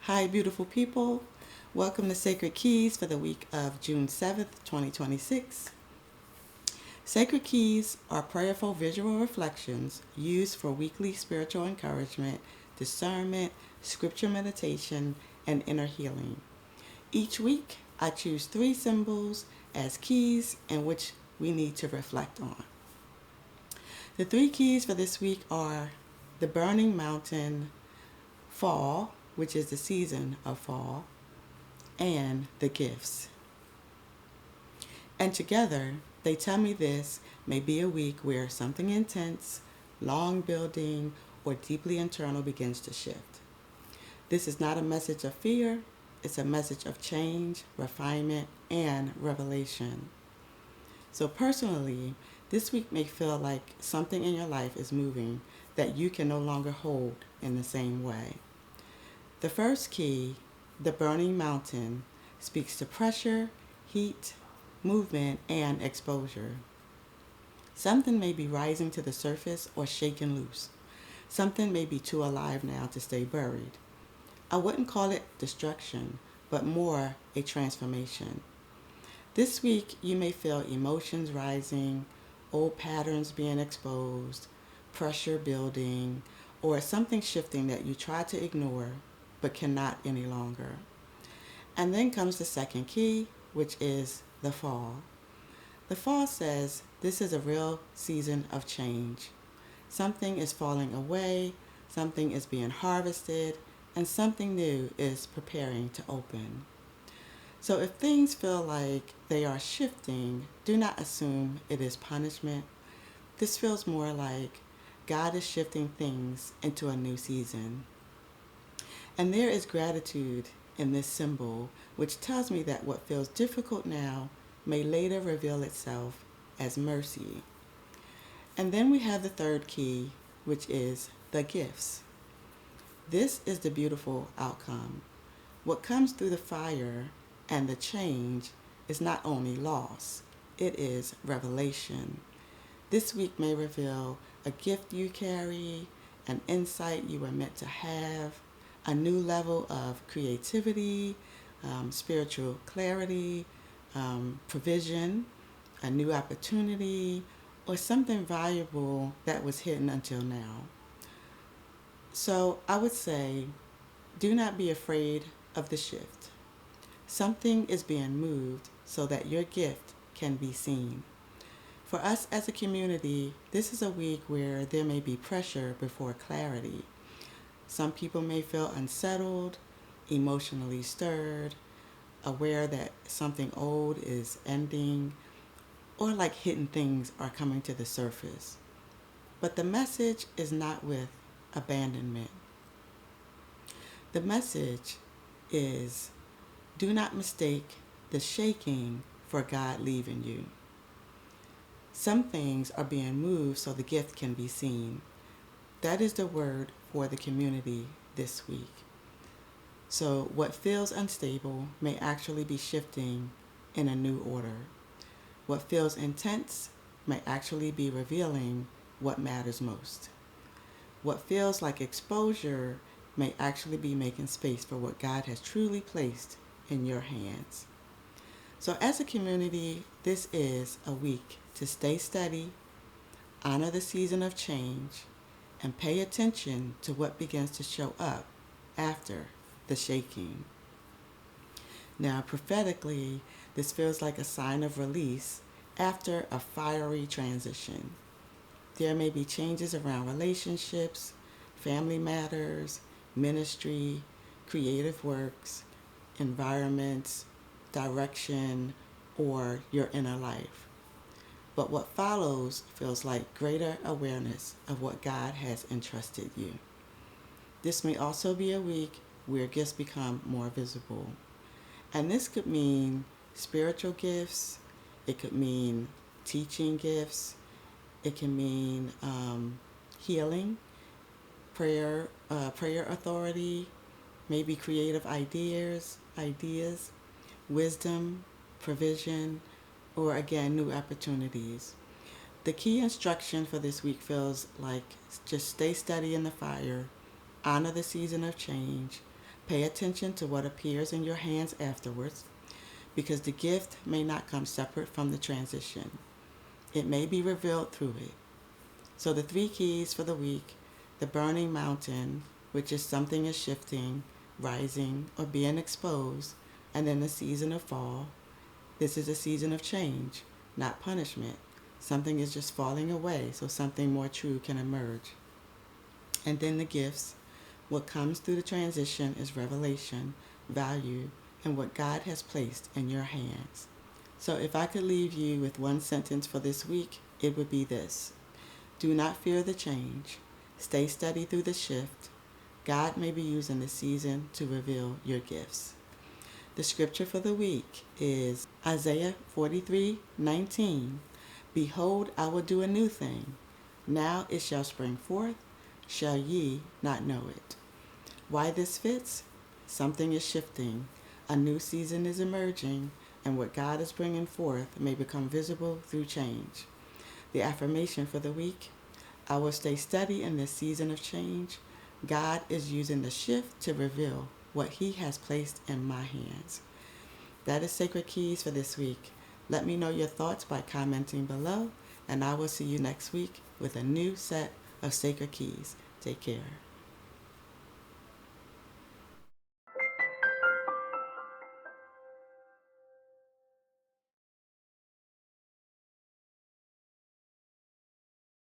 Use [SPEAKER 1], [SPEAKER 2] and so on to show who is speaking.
[SPEAKER 1] Hi, beautiful people. Welcome to Sacred Keys for the week of June 7th, 2026. Sacred Keys are prayerful visual reflections used for weekly spiritual encouragement, discernment, scripture meditation, and inner healing. Each week, I choose 3 symbols as keys in which we need to reflect on. The 3 keys for this week are the burning mountain, fall, which is the season of fall, and the gifts. And together, they tell me this may be a week where something intense, long building, or deeply internal begins to shift. This is not a message of fear, it's a message of change, refinement, and revelation. So personally, this week may feel like something in your life is moving that you can no longer hold in the same way. The first key, the burning mountain, speaks to pressure, heat, movement, and exposure. Something may be rising to the surface or shaken loose. Something may be too alive now to stay buried. I wouldn't call it destruction, but more a transformation. This week, you may feel emotions rising, old patterns being exposed, pressure building, or something shifting that you try to ignore but cannot any longer. And then comes the second key, which is the fall. The fall says this is a real season of change. Something is falling away, something is being harvested, and something new is preparing to open. So if things feel like they are shifting, do not assume it is punishment. This feels more like God is shifting things into a new season. And there is gratitude in this symbol, which tells me that what feels difficult now may later reveal itself as mercy. And then we have the third key, which is the gifts. This is the beautiful outcome. What comes through the fire and the change is not only loss, it is revelation. This week may reveal a gift you carry, an insight you were meant to have, a new level of creativity, spiritual clarity, provision, a new opportunity, or something valuable that was hidden until now. So I would say, do not be afraid of the shift. Something is being moved so that your gift can be seen. For us as a community, this is a week where there may be pressure before clarity. Some people may feel unsettled, emotionally stirred, aware that something old is ending, or like hidden things are coming to the surface. But the message is not with abandonment. The message is, do not mistake the shaking for God leaving you. Some things are being moved so the gift can be seen. That is the word for the community this week. So what feels unstable may actually be shifting in a new order. What feels intense may actually be revealing what matters most. What feels like exposure may actually be making space for what God has truly placed in your hands. So as a community, this is a week to stay steady, honor the season of change, and pay attention to what begins to show up after the shaking. Now, prophetically, this feels like a sign of release after a fiery transition. There may be changes around relationships, family matters, ministry, creative works, environments, direction, or your inner life. But what follows feels like greater awareness of what God has entrusted you. This may also be a week where gifts become more visible. And this could mean spiritual gifts, it could mean teaching gifts, it can mean healing, prayer authority, maybe creative ideas, wisdom, provision, or again, new opportunities. The key instruction for this week feels like just stay steady in the fire, honor the season of change, Pay attention to what appears in your hands afterwards, because the gift may not come separate from the transition. It may be revealed through it. So the 3 keys for the week: the burning mountain, which is something is shifting, rising, or being exposed, and then the season of fall. This is a season of change, not punishment. Something is just falling away so something more true can emerge. And then the gifts. What comes through the transition is revelation, value, and what God has placed in your hands. So if I could leave you with one sentence for this week, it would be this: do not fear the change. Stay steady through the shift. God may be using the season to reveal your gifts. The scripture for the week is Isaiah 43:19. Behold, I will do a new thing. Now it shall spring forth. Shall ye not know it? Why this fits? Something is shifting. A new season is emerging, and what God is bringing forth may become visible through change. The affirmation for the week: I will stay steady in this season of change. God is using the shift to reveal what He has placed in my hands. That is Sacred Keys for this week. Let me know your thoughts by commenting below, and I will see you next week with a new set of Sacred Keys. Take care.